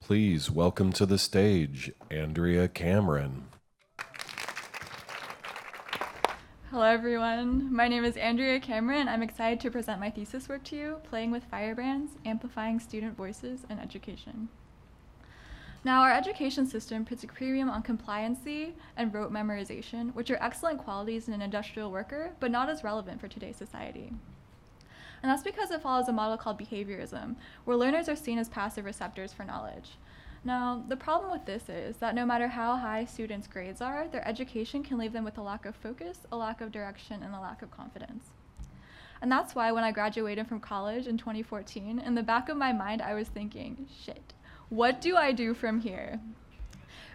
Please welcome to the stage, Andrea Cameron. Hello everyone, my name is Andrea Cameron. I'm excited to present my thesis work to you, Playing with Firebrands, Amplifying Student Voices in Education. Now, our education system puts a premium on compliancy and rote memorization, which are excellent qualities in an industrial worker, but not as relevant for today's society. And that's because it follows a model called behaviorism, where learners are seen as passive receptors for knowledge. Now, the problem with this is that no matter how high students' grades are, their education can leave them with a lack of focus, a lack of direction, and a lack of confidence. And that's why when I graduated from college in 2014, in the back of my mind, I was thinking, shit, what do I do from here?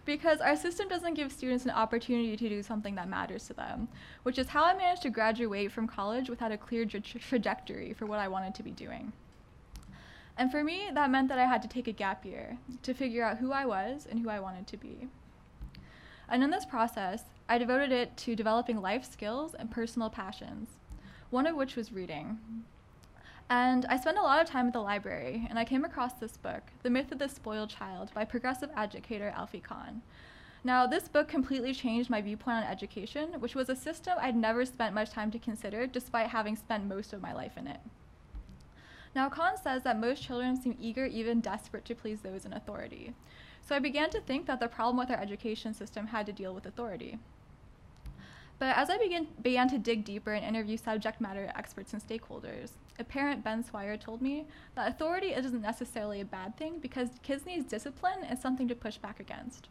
Because our system doesn't give students an opportunity to do something that matters to them, which is how I managed to graduate from college without a clear trajectory for what I wanted to be doing. And for me, that meant that I had to take a gap year to figure out who I was and who I wanted to be. And in this process, I devoted it to developing life skills and personal passions, one of which was reading. And I spent a lot of time at the library, and I came across this book, The Myth of the Spoiled Child, by progressive educator Alfie Kahn. Now, this book completely changed my viewpoint on education, which was a system I'd never spent much time to consider, despite having spent most of my life in it. Now, Kahn says that most children seem eager, even desperate, to please those in authority. So I began to think that the problem with our education system had to deal with authority. But as I began to dig deeper and interview subject matter experts and stakeholders, a parent, Ben Swire, told me that authority isn't necessarily a bad thing because kids need discipline and something to push back against.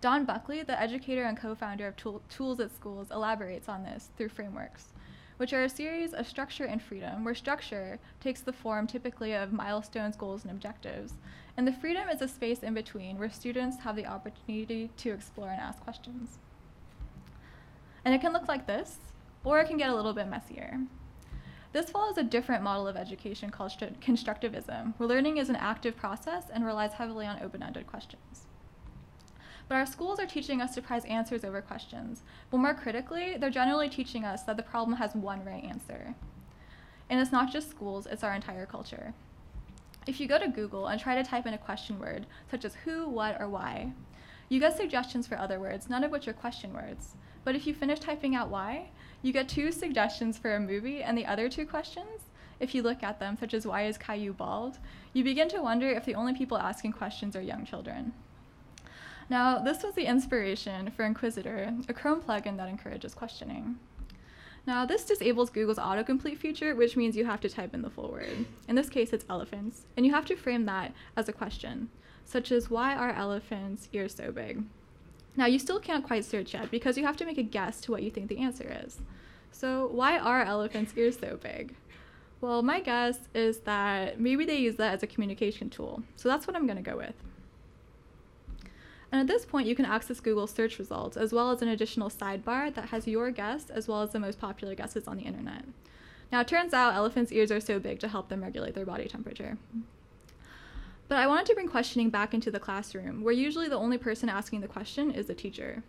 Don Buckley, the educator and co-founder of Tools at Schools, elaborates on this through frameworks, which are a series of structure and freedom, where structure takes the form typically of milestones, goals, and objectives, and the freedom is a space in between where students have the opportunity to explore and ask questions. And it can look like this, or it can get a little bit messier. This follows a different model of education called constructivism, where learning is an active process and relies heavily on open-ended questions. But our schools are teaching us to prize answers over questions, but more critically, they're generally teaching us that the problem has one right answer. And it's not just schools, it's our entire culture. If you go to Google and try to type in a question word, such as who, what, or why, you get suggestions for other words, none of which are question words. But if you finish typing out why, you get 2 suggestions for a movie, and the other 2 questions, if you look at them, such as why is Caillou bald, you begin to wonder if the only people asking questions are young children. Now, this was the inspiration for inquiztr, a Chrome plugin that encourages questioning. Now, this disables Google's autocomplete feature, which means you have to type in the full word. In this case, it's elephants, and you have to frame that as a question, such as why are elephants' ears so big? Now, you still can't quite search yet because you have to make a guess to what you think the answer is. So, why are elephants' ears so big? Well, my guess is that maybe they use that as a communication tool. So that's what I'm going to go with. And at this point, you can access Google's search results, as well as an additional sidebar that has your guess, as well as the most popular guesses on the internet. Now, it turns out elephants' ears are so big to help them regulate their body temperature. But I wanted to bring questioning back into the classroom, where usually the only person asking the question is the teacher.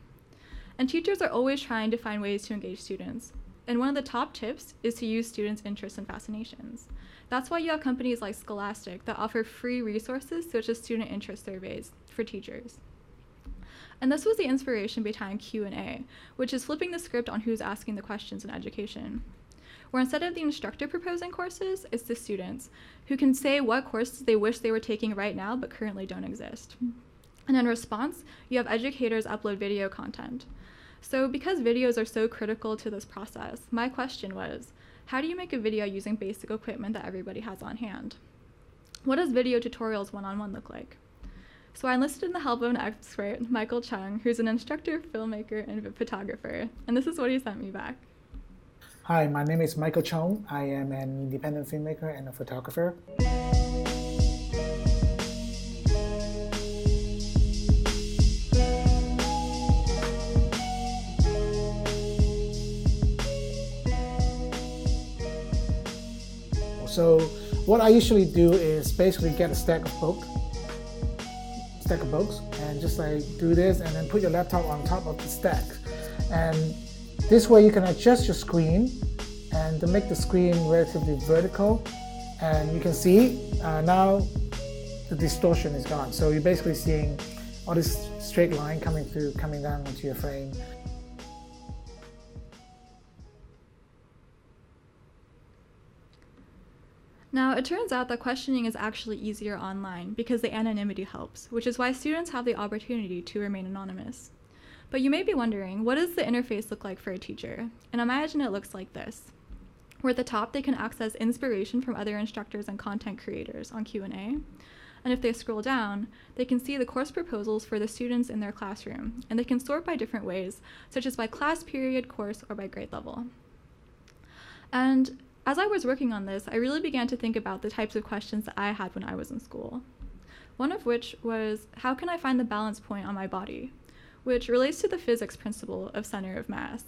And teachers are always trying to find ways to engage students. And one of the top tips is to use students' interests and fascinations. That's why you have companies like Scholastic that offer free resources such as student interest surveys for teachers. And this was the inspiration behind Q&A, which is flipping the script on who's asking the questions in education, where instead of the instructor proposing courses, it's the students who can say what courses they wish they were taking right now but currently don't exist. And in response, you have educators upload video content. So because videos are so critical to this process, my question was, how do you make a video using basic equipment that everybody has on hand? What does video tutorials one-on-one look like? So I enlisted the help of an expert, Michael Chung, who's an instructor, filmmaker, and photographer, and this is what he sent me back. Hi, my name is Michael Chung. I am an independent filmmaker and a photographer. So what I usually do is basically get a stack of books and just like do this and then put your laptop on top of the stack. And this way you can adjust your screen and to make the screen relatively vertical. And you can see now the distortion is gone. So you're basically seeing all this straight line coming down onto your frame. Now, it turns out that questioning is actually easier online because the anonymity helps, which is why students have the opportunity to remain anonymous. But you may be wondering, what does the interface look like for a teacher? And imagine it looks like this, where at the top they can access inspiration from other instructors and content creators on Q&A. And if they scroll down, they can see the course proposals for the students in their classroom, and they can sort by different ways, such as by class period, course, or by grade level. And as I was working on this, I really began to think about the types of questions that I had when I was in school. One of which was, how can I find the balance point on my body? Which relates to the physics principle of center of mass.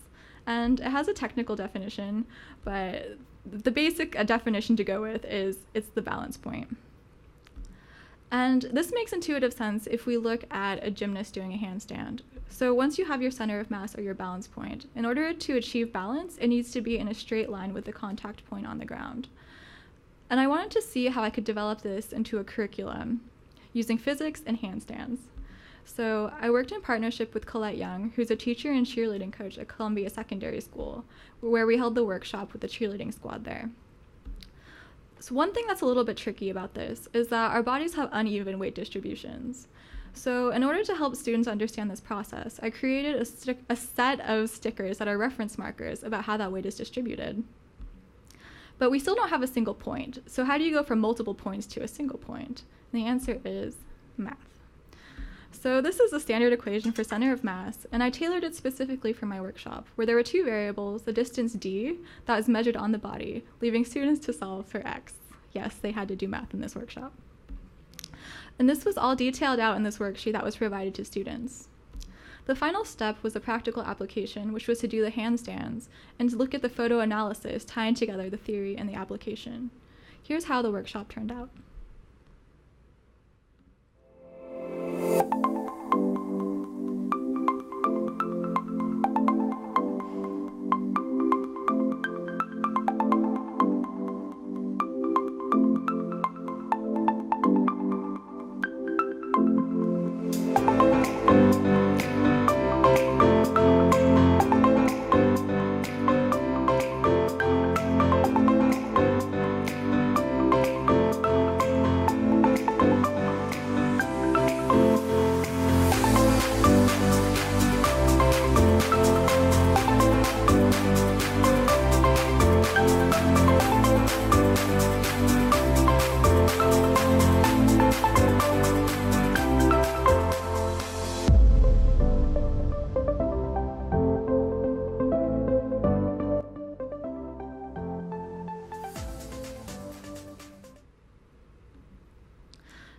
And it has a technical definition, but the basic definition to go with is it's the balance point. And this makes intuitive sense if we look at a gymnast doing a handstand. So once you have your center of mass or your balance point, in order to achieve balance, it needs to be in a straight line with the contact point on the ground. And I wanted to see how I could develop this into a curriculum using physics and handstands. So I worked in partnership with Colette Young, who's a teacher and cheerleading coach at Columbia Secondary School, where we held the workshop with the cheerleading squad there. So one thing that's a little bit tricky about this is that our bodies have uneven weight distributions. So in order to help students understand this process, I created a set of stickers that are reference markers about how that weight is distributed. But we still don't have a single point. So how do you go from multiple points to a single point? And the answer is math. So this is the standard equation for center of mass, and I tailored it specifically for my workshop, where there were two variables, the distance d, that was measured on the body, leaving students to solve for x. Yes, they had to do math in this workshop. And this was all detailed out in this worksheet that was provided to students. The final step was the practical application, which was to do the handstands and to look at the photo analysis, tying together the theory and the application. Here's how the workshop turned out.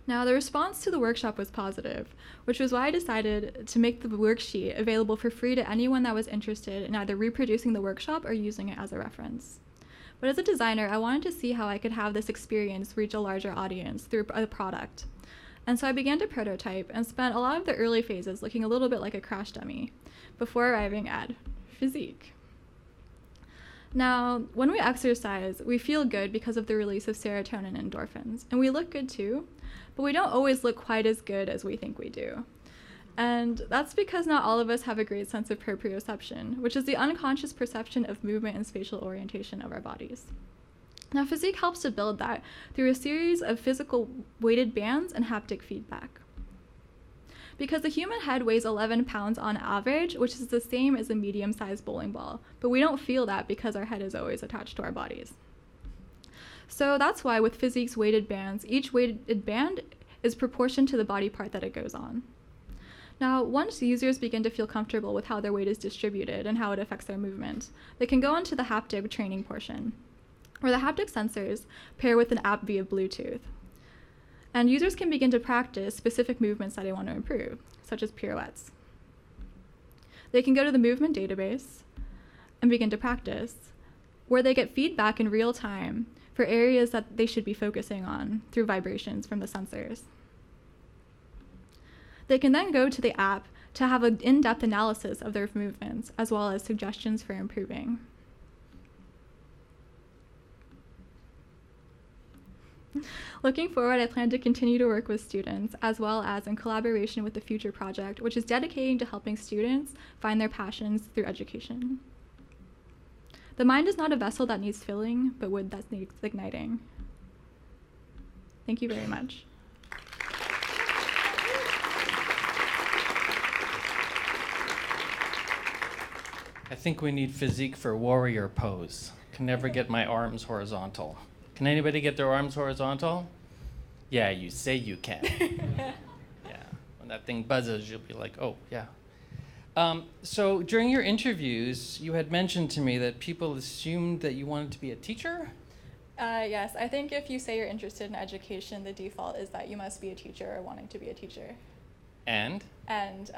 Now, the response to the workshop was positive, which was why I decided to make the worksheet available for free to anyone that was interested in either reproducing the workshop or using it as a reference. But as a designer, I wanted to see how I could have this experience reach a larger audience through a product. And so I began to prototype and spent a lot of the early phases looking a little bit like a crash dummy before arriving at physique. Now, when we exercise, we feel good because of the release of serotonin and endorphins, and we look good too, but we don't always look quite as good as we think we do. And that's because not all of us have a great sense of proprioception, which is the unconscious perception of movement and spatial orientation of our bodies. Now, physique helps to build that through a series of physical weighted bands and haptic feedback. Because the human head weighs 11 pounds on average, which is the same as a medium-sized bowling ball, but we don't feel that because our head is always attached to our bodies. So that's why with physique's weighted bands, each weighted band is proportioned to the body part that it goes on. Now, once users begin to feel comfortable with how their weight is distributed and how it affects their movement, they can go on to the haptic training portion, where the haptic sensors pair with an app via Bluetooth. And users can begin to practice specific movements that they want to improve, such as pirouettes. They can go to the movement database and begin to practice, where they get feedback in real time for areas that they should be focusing on through vibrations from the sensors. They can then go to the app to have an in-depth analysis of their movements, as well as suggestions for improving. Looking forward, I plan to continue to work with students, as well as in collaboration with the Future Project, which is dedicating to helping students find their passions through education. The mind is not a vessel that needs filling, but wood that needs igniting. Thank you very much. I think we need physique for warrior pose. Can never get my arms horizontal. Can anybody get their arms horizontal? Yeah, you say you can. Yeah, when that thing buzzes, you'll be like, oh, yeah. So during your interviews, you had mentioned to me that people assumed that you wanted to be a teacher? Yes, I think if you say you're interested in education, the default is that you must be a teacher or wanting to be a teacher. And? And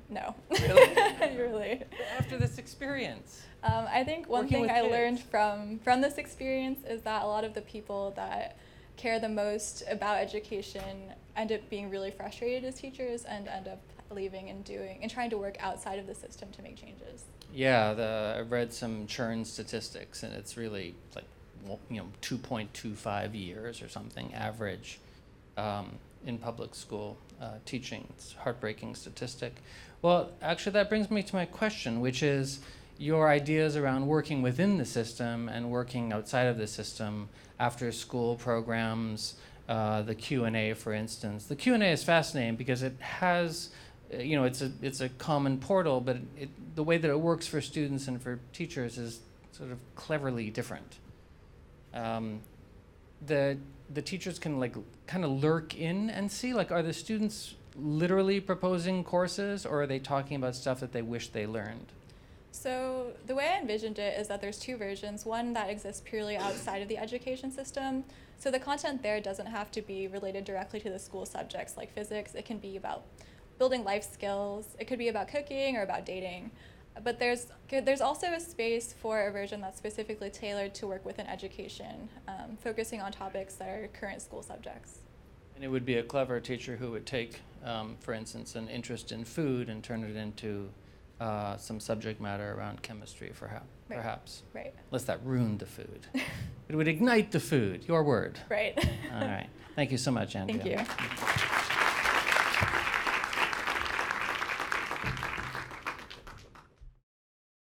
no. Really? Really. After this experience? I think one Working thing with I kids. learned from this experience is that a lot of the people that care the most about education end up being really frustrated as teachers and end up leaving and trying to work outside of the system to make changes. Yeah, I read some churn statistics, and it's really like 2.25 years or something average in public school teaching. It's a heartbreaking statistic. Well, actually, that brings me to my question, which is your ideas around working within the system and working outside of the system, after school programs, the Q&A, for instance. The Q&A is fascinating because it has, it's a common portal, but the way that it works for students and for teachers is sort of cleverly different. The teachers can kind of lurk in and see, are the students literally proposing courses, or are they talking about stuff that they wish they learned? So the way I envisioned it is that there's two versions, one that exists purely outside of the education system. So the content there doesn't have to be related directly to the school subjects like physics. It can be about building life skills. It could be about cooking or about dating. But there's also a space for a version that's specifically tailored to work within education, focusing on topics that are current school subjects. And it would be a clever teacher who would take, for instance, an interest in food and turn it into some subject matter around chemistry, perhaps. Right. Unless that ruined the food. It would ignite the food, your word. Right. All right. Thank you so much, Andrea. Thank you.